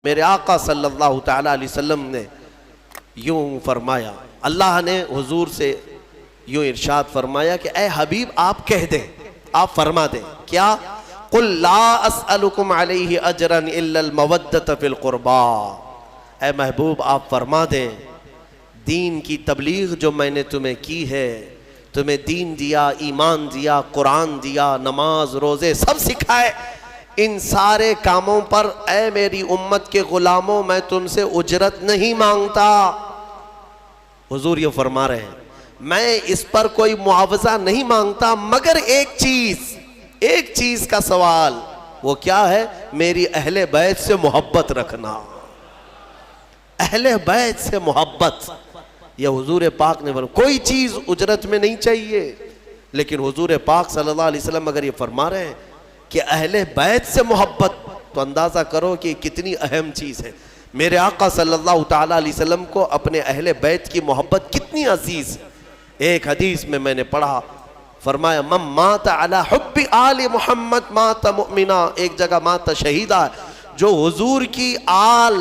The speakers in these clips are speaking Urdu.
میرے آقا صلی اللہ تعالیٰ علیہ وسلم نے یوں فرمایا، اللہ نے حضور سے یوں ارشاد فرمایا کہ اے حبیب آپ کہہ دیں، آپ فرما دیں کیا؟ قل لا اسألکم علیہ اجرا الا المودۃ فی القربا، اے محبوب آپ فرما دیں دین کی تبلیغ جو میں نے تمہیں کی ہے، تمہیں دین دیا، ایمان دیا، قرآن دیا، نماز روزے سب سکھائے، ان سارے کاموں پر اے میری امت کے غلاموں میں تم سے اجرت نہیں مانگتا۔ حضور یہ فرما رہے ہیں میں اس پر کوئی معاوضہ نہیں مانگتا مگر ایک چیز کا سوال، وہ کیا ہے؟ میری اہل بیت سے محبت رکھنا، اہل بیت سے محبت۔ یہ حضور پاک نے فرمایا، کوئی چیز اجرت میں نہیں چاہیے، لیکن حضور پاک صلی اللہ علیہ وسلم اگر یہ فرما رہے ہیں کہ اہل بیت سے محبت، تو اندازہ کرو کہ کتنی اہم چیز ہے۔ میرے آقا صلی اللہ تعالیٰ علیہ وسلم کو اپنے اہل بیت کی محبت کتنی عزیز ہے۔ ایک حدیث میں نے پڑھا، فرمایا من مات علی حب آل محمد مات مؤمنا، ایک جگہ مات شہیدہ ہے، جو حضور کی آل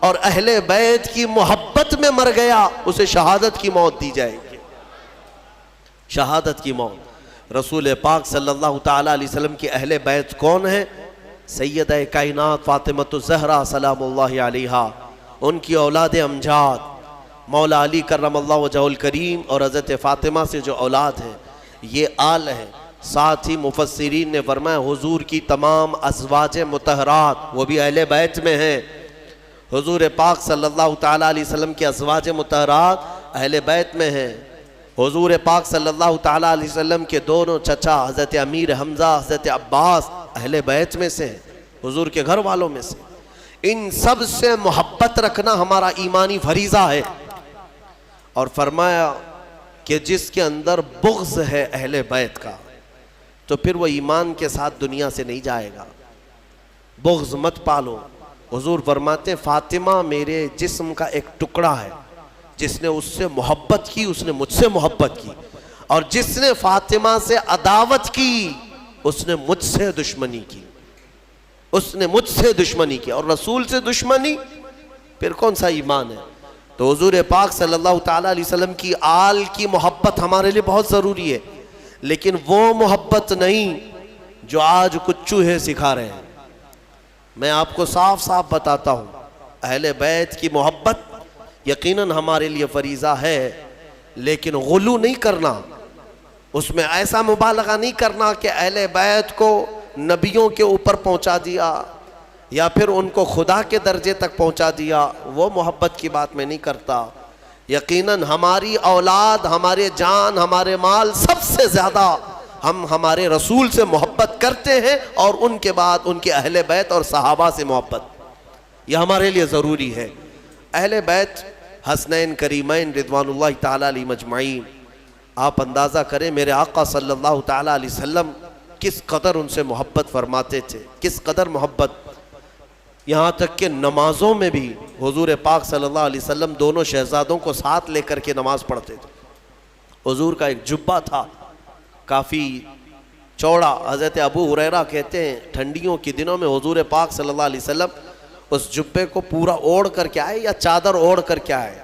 اور اہل بیت کی محبت میں مر گیا اسے شہادت کی موت دی جائے گی، شہادت کی موت۔ رسول پاک صلی اللہ تعالیٰ علیہ وسلم کی اہل بیت کون ہیں؟ سیدہ کائنات فاطمۃ الزہرا سلام اللہ علیہا، ان کی اولاد امجاد مولا علی کرم اللہ وجہہ الکریم اور حضرت فاطمہ سے جو اولاد ہے یہ آل ہے۔ ساتھ ہی مفسرین نے فرمایا حضور کی تمام ازواج مطہرات وہ بھی اہل بیت میں ہیں۔ حضور پاک صلی اللہ تعالیٰ علیہ وسلم کی ازواج مطہرات اہل بیت میں ہیں۔ حضور پاک صلی اللہ تعالیٰ علیہ وسلم کے دونوں چچا حضرت امیر حمزہ حضرت عباس اہل بیت میں سے، حضور کے گھر والوں میں سے۔ ان سب سے محبت رکھنا ہمارا ایمانی فریضہ ہے۔ اور فرمایا کہ جس کے اندر بغض ہے اہل بیت کا تو پھر وہ ایمان کے ساتھ دنیا سے نہیں جائے گا، بغض مت پالو۔ حضور فرماتے ہیں فاطمہ میرے جسم کا ایک ٹکڑا ہے، جس نے اس سے محبت کی اس نے مجھ سے محبت کی، اور جس نے فاطمہ سے عداوت کی اس نے مجھ سے دشمنی کی، اس نے مجھ سے دشمنی کی۔ اور رسول سے دشمنی پھر کون سا ایمان ہے؟ تو حضور پاک صلی اللہ تعالیٰ علیہ وسلم کی آل کی محبت ہمارے لیے بہت ضروری ہے، لیکن وہ محبت نہیں جو آج کچھ چوہے سکھا رہے ہیں۔ میں آپ کو صاف صاف بتاتا ہوں اہل بیت کی محبت یقیناً ہمارے لیے فریضہ ہے، لیکن غلو نہیں کرنا، اس میں ایسا مبالغہ نہیں کرنا کہ اہل بیت کو نبیوں کے اوپر پہنچا دیا یا پھر ان کو خدا کے درجے تک پہنچا دیا، وہ محبت کی بات میں نہیں کرتا۔ یقیناً ہماری اولاد، ہمارے جان، ہمارے مال، سب سے زیادہ ہم ہمارے رسول سے محبت کرتے ہیں، اور ان کے بعد ان کے اہل بیت اور صحابہ سے محبت، یہ ہمارے لیے ضروری ہے۔ اہل بیت حسنین کریمین رضوان اللہ تعالیٰ علیہ مجمعین، آپ اندازہ کریں میرے آقا صلی اللہ تعالیٰ علیہ وسلم کس قدر ان سے محبت فرماتے تھے، کس قدر محبت، یہاں تک کہ نمازوں میں بھی حضور پاک صلی اللہ علیہ وسلم دونوں شہزادوں کو ساتھ لے کر کے نماز پڑھتے تھے۔ حضور کا ایک جبہ تھا کافی چوڑا، حضرت ابو ہریرہ کہتے ہیں ٹھنڈیوں کے دنوں میں حضور پاک صلی اللہ علیہ وسلم اس جبے کو پورا اوڑھ کر کے آئے یا چادر اوڑھ کر کے آئے،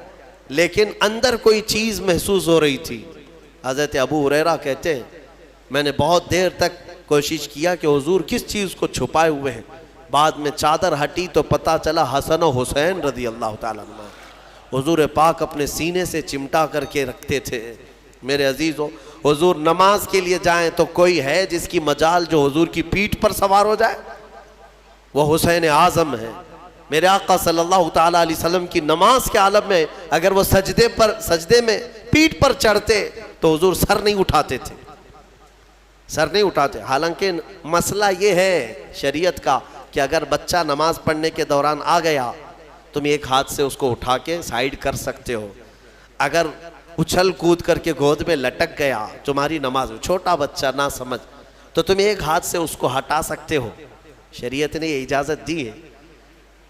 لیکن اندر کوئی چیز محسوس ہو رہی تھی۔ حضرت ابو ہریرہ کہتے ہیں میں نے بہت دیر تک کوشش کیا کہ حضور کس چیز کو چھپائے ہوئے ہیں، بعد میں چادر ہٹی تو پتہ چلا حسن و حسین رضی اللہ تعالیٰ عنہ حضور پاک اپنے سینے سے چمٹا کر کے رکھتے تھے۔ میرے عزیزو حضور نماز کے لیے جائیں تو کوئی ہے جس کی مجال جو حضور کی پیٹھ پر سوار ہو جائے؟ وہ حسین اعظم ہے۔ میرے آقا صلی اللہ تعالیٰ علیہ وسلم کی نماز کے عالم میں اگر وہ سجدے میں پیٹھ پر چڑھتے تو حضور سر نہیں اٹھاتے تھے، سر نہیں اٹھاتے۔ حالانکہ مسئلہ یہ ہے شریعت کا کہ اگر بچہ نماز پڑھنے کے دوران آ گیا تم ایک ہاتھ سے اس کو اٹھا کے سائیڈ کر سکتے ہو، اگر اچھل کود کر کے گود میں لٹک گیا تمہاری نماز میں، چھوٹا بچہ نہ سمجھ، تو تم ایک ہاتھ سے اس کو ہٹا سکتے ہو، شریعت نے یہ اجازت دی ہے۔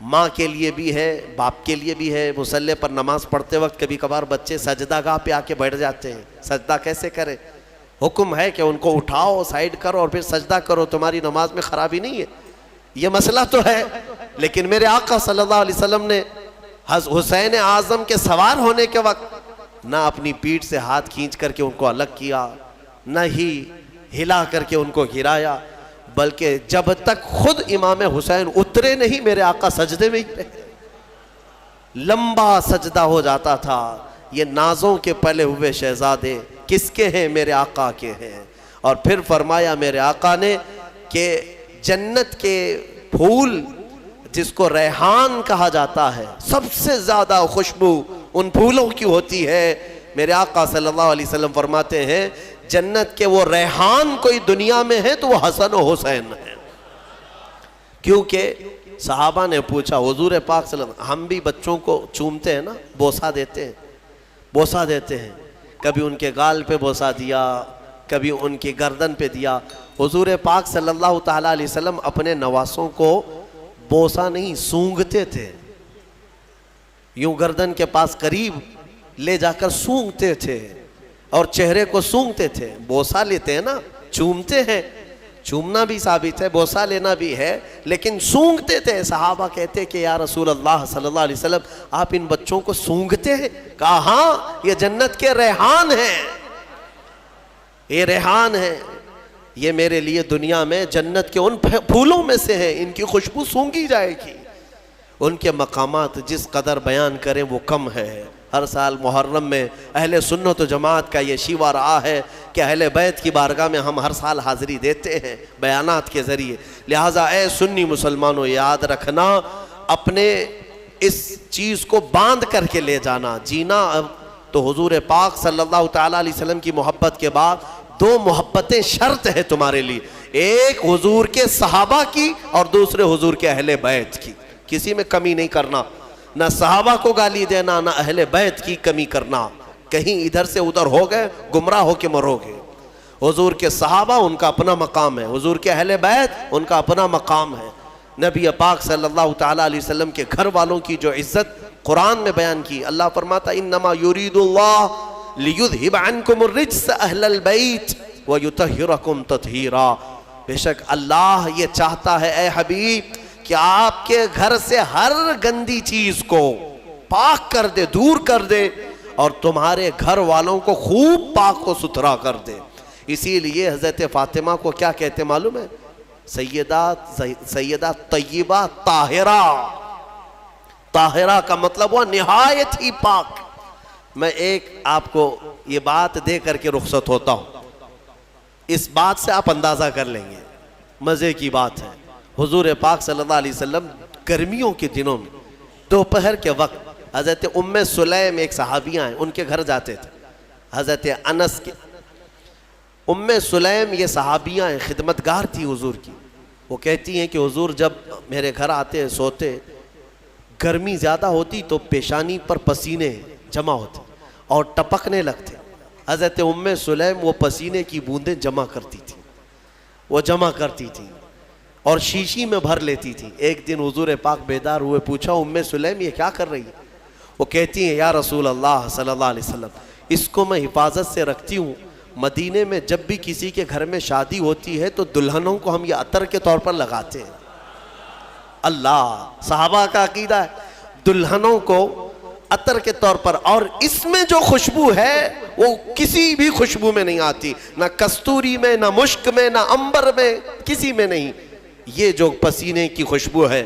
ماں کے لیے بھی ہے، باپ کے لیے بھی ہے۔ مصلی پر نماز پڑھتے وقت کبھی کبھار بچے سجدہ گاہ پہ آ کے بیٹھ جاتے ہیں، سجدہ کیسے کریں؟ حکم ہے کہ ان کو اٹھاؤ، سائیڈ کرو اور پھر سجدہ کرو، تمہاری نماز میں خرابی نہیں ہے۔ یہ مسئلہ تو ہے لیکن میرے آقا صلی اللہ علیہ وسلم نے حسین اعظم کے سوار ہونے کے وقت نہ اپنی پیٹھ سے ہاتھ کھینچ کر کے ان کو الگ کیا، نہ ہی ہلا کر کے ان کو گرایا، بلکہ جب تک خود امام حسین اترے نہیں میرے آقا سجدے میں ہی رہے، لمبا سجدہ ہو جاتا تھا۔ یہ نازوں کے پلے ہوئے شہزادے کس کے ہیں؟ میرے آقا کے ہیں۔ اور پھر فرمایا میرے آقا نے کہ جنت کے پھول جس کو ریحان کہا جاتا ہے، سب سے زیادہ خوشبو ان پھولوں کی ہوتی ہے۔ میرے آقا صلی اللہ علیہ وسلم فرماتے ہیں جنت کے وہ ریحان کوئی دنیا میں ہے تو وہ حسن و حسین ہے۔ کیونکہ صحابہ نے پوچھا حضور پاک صلی اللہ علیہ وسلم، ہم بھی بچوں کو چومتے ہیں نا، بوسہ دیتے ہیں، بوسہ دیتے ہیں، کبھی ان کے گال پہ بوسہ دیا، کبھی ان کی گردن پہ دیا۔ حضور پاک صلی اللہ تعالیٰ علیہ وسلم اپنے نواسوں کو بوسہ نہیں سونگھتے تھے، یوں گردن کے پاس قریب لے جا کر سونگھتے تھے اور چہرے کو سونگھتے تھے۔ بوسہ لیتے ہیں نا، چومتے ہیں، چومنا بھی ثابت ہے، بوسہ لینا بھی ہے، لیکن سونگھتے تھے۔ صحابہ کہتے کہ یا رسول اللہ صلی اللہ علیہ وسلم آپ ان بچوں کو سونگھتے ہیں؟ کہا ہاں، یہ جنت کے ریحان ہیں، یہ ریحان ہیں، یہ میرے لیے دنیا میں جنت کے ان پھولوں میں سے ہیں، ان کی خوشبو سونگھی جائے گی۔ ان کے مقامات جس قدر بیان کریں وہ کم ہے۔ ہر سال محرم میں اہل سنت و جماعت کا یہ شیوہ رہا ہے کہ اہل بیت کی بارگاہ میں ہم ہر سال حاضری دیتے ہیں بیانات کے ذریعے۔ لہٰذا اے سنی مسلمانوں یاد رکھنا، اپنے اس چیز کو باندھ کر کے لے جانا۔ جینا تو حضور پاک صلی اللہ تعالیٰ علیہ وسلم کی محبت کے بعد دو محبتیں شرط ہے تمہارے لیے، ایک حضور کے صحابہ کی اور دوسرے حضور کے اہل بیت کی۔ کسی میں کمی نہیں کرنا، نہ صحابہ کو گالی دینا، نہ اہل بیت کی کمی کرنا۔ کہیں ادھر سے ادھر ہو گئے گمراہ ہو کے مرو گے۔ حضور کے صحابہ ان کا اپنا مقام ہے، حضور کے اہل بیت ان کا اپنا مقام ہے۔ نبی پاک صلی اللہ تعالیٰ علیہ وسلم کے گھر والوں کی جو عزت قرآن میں بیان کی، اللہ فرماتا انما یرید اللہ لیذہب عنکم الرجس اہل البیت ویطہرکم تطہیرا۔ بے شک اللہ یہ چاہتا ہے اے حبیب کہ آپ کے گھر سے ہر گندی چیز کو پاک کر دے، دور کر دے، اور تمہارے گھر والوں کو خوب پاک و ستھرا کر دے۔ اسی لیے حضرت فاطمہ کو کیا کہتے معلوم ہے؟ سیدہ طیبہ طاہرہ۔ طاہرہ کا مطلب ہوا نہایت ہی پاک۔ میں ایک آپ کو یہ بات دے کر کے رخصت ہوتا ہوں، اس بات سے آپ اندازہ کر لیں گے، مزے کی بات ہے۔ حضور پاک صلی اللہ علیہ وسلم گرمیوں کے دنوں میں دوپہر کے وقت حضرت ام سلیم ایک صحابیہ ہیں، ان کے گھر جاتے تھے، حضرت انس کے۔ ام سلیم یہ صحابیہ ہیں، خدمتگار تھی حضور کی۔ وہ کہتی ہیں کہ حضور جب میرے گھر آتے سوتے، گرمی زیادہ ہوتی تو پیشانی پر پسینے جمع ہوتے اور ٹپکنے لگتے۔ حضرت ام سلیم وہ پسینے کی بوندیں جمع کرتی تھی، وہ جمع کرتی تھی اور شیشی میں بھر لیتی تھی۔ ایک دن حضور پاک بیدار ہوئے، پوچھا ام سلیم یہ کیا کر رہی ہے؟ وہ کہتی ہیں یا رسول اللہ صلی اللہ علیہ وسلم اس کو میں حفاظت سے رکھتی ہوں، مدینے میں جب بھی کسی کے گھر میں شادی ہوتی ہے تو دلہنوں کو ہم یہ عطر کے طور پر لگاتے ہیں۔ اللہ، صحابہ کا عقیدہ ہے دلہنوں کو عطر کے طور پر، اور اس میں جو خوشبو ہے وہ کسی بھی خوشبو میں نہیں آتی، نہ کستوری میں، نہ مشک میں، نہ عنبر میں، کسی میں نہیں۔ یہ جو پسینے کی خوشبو ہے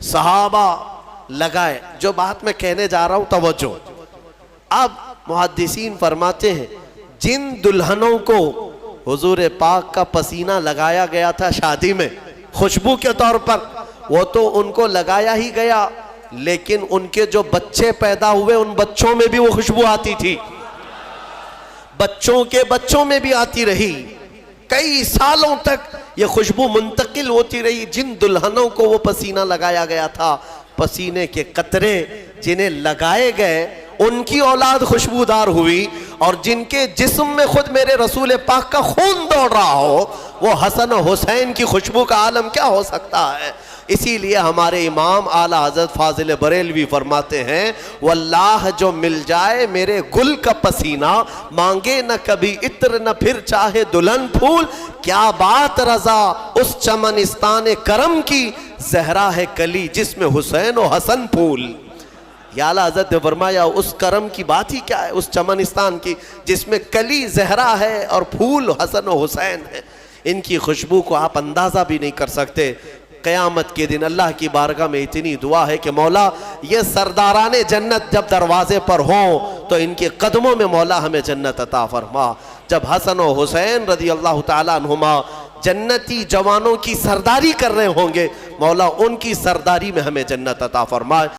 صحابہ لگائے۔ جو بات میں کہنے جا رہا ہوں توجہ، اب محدثین فرماتے ہیں جن دلہنوں کو حضور پاک کا پسینہ لگایا گیا تھا شادی میں خوشبو کے طور پر، وہ تو ان کو لگایا ہی گیا، لیکن ان کے جو بچے پیدا ہوئے ان بچوں میں بھی وہ خوشبو آتی تھی، بچوں کے بچوں میں بھی آتی رہی، کئی سالوں تک یہ خوشبو منتقل ہوتی رہی۔ جن دلہنوں کو وہ پسینہ لگایا گیا تھا، پسینے کے قطرے جنہیں لگائے گئے ان کی اولاد خوشبودار ہوئی، اور جن کے جسم میں خود میرے رسول پاک کا خون دوڑ رہا ہو وہ حسن و حسین کی خوشبو کا عالم کیا ہو سکتا ہے؟ اسی لیے ہمارے امام اعلیٰ حضرت فاضل بریلوی فرماتے ہیں واللہ جو مل جائے میرے گل کا پسینہ، مانگے نہ کبھی عطر نہ پھر چاہے دلہن پھول، کیا بات رضا اس چمنستان کرم کی، زہرا ہے کلی جس میں حسین و حسن پھول. یا اعلیٰ حضرت نے فرمایا اس کرم کی بات ہی کیا ہے, اس چمنستان کی جس میں کلی زہرا ہے اور پھول حسن و حسین ہے. ان کی خوشبو کو آپ اندازہ بھی نہیں کر سکتے. قیامت کے دن اللہ کی بارگاہ میں اتنی دعا ہے کہ مولا یہ سرداران جنت جب دروازے پر ہوں تو ان کے قدموں میں مولا ہمیں جنت عطا فرما. جب حسن و حسین رضی اللہ تعالیٰ عنہما جنتی جوانوں کی سرداری کر رہے ہوں گے, مولا ان کی سرداری میں ہمیں جنت عطا فرمائے.